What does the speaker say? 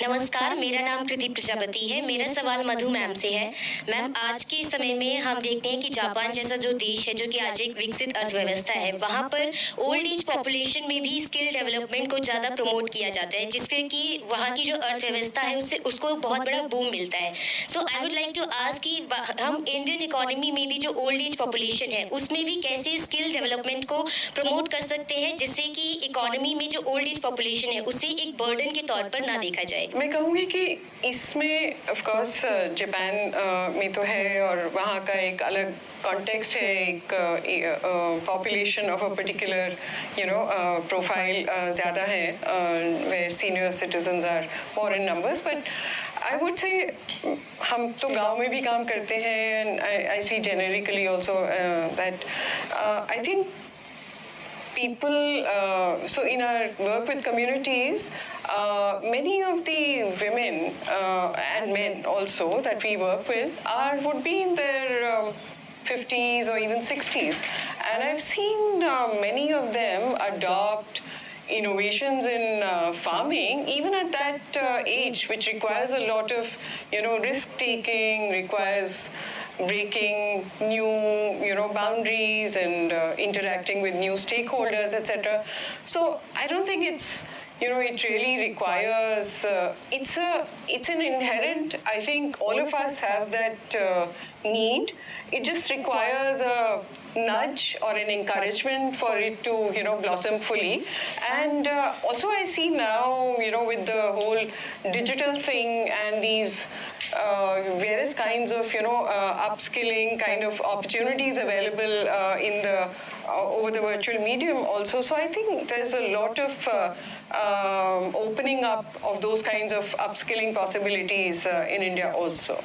नमस्कार, मेरा नाम कृति प्रजापति है। मेरा सवाल मधु मैम से है। मैम, आज के समय में हम देखते हैं कि जापान जैसा जो देश है, जो कि आज एक विकसित अर्थव्यवस्था है, वहाँ पर ओल्ड एज पॉपुलेशन में भी स्किल डेवलपमेंट को ज़्यादा प्रमोट किया जाता है, जिससे कि वहाँ की जो अर्थव्यवस्था है उससे उसको बहुत बड़ा बूम मिलता है। So I would like to ask कि हम इंडियन इकोनॉमी में भी जो ओल्ड एज पॉपुलेशन है उसमें भी कैसे स्किल डेवलपमेंट को प्रमोट कर सकते हैं, जिससे कि इकोनॉमी में जो ओल्ड एज पॉपुलेशन है उसे एक बर्डन के तौर पर ना देखा जाए। मैं कहूँगी कि इसमें ऑफ कोर्स जापान में तो है और वहाँ का एक अलग कॉन्टेक्स्ट है, एक population of a particular profile ज़्यादा है, where senior citizens are more in numbers, but I would say हम तो गांव में भी काम करते हैं and I see generically also that I think people, so in our work with communities, many of the women and men also that we work with would be in their 50s or even 60s, and I've seen many of them adopt innovations in farming even at that age, which requires a lot of risk taking, requires breaking new boundaries and interacting with new stakeholders, etc. So I don't think it's it really requires it's an inherent, I think all of us have that need. It just requires a nudge or an encouragement for it to blossom fully. And also I see now with the whole digital thing and these various kinds of upskilling kind of opportunities available in the over the virtual medium also. So I think there's a lot of opening up of those kinds of upskilling possibilities in India also.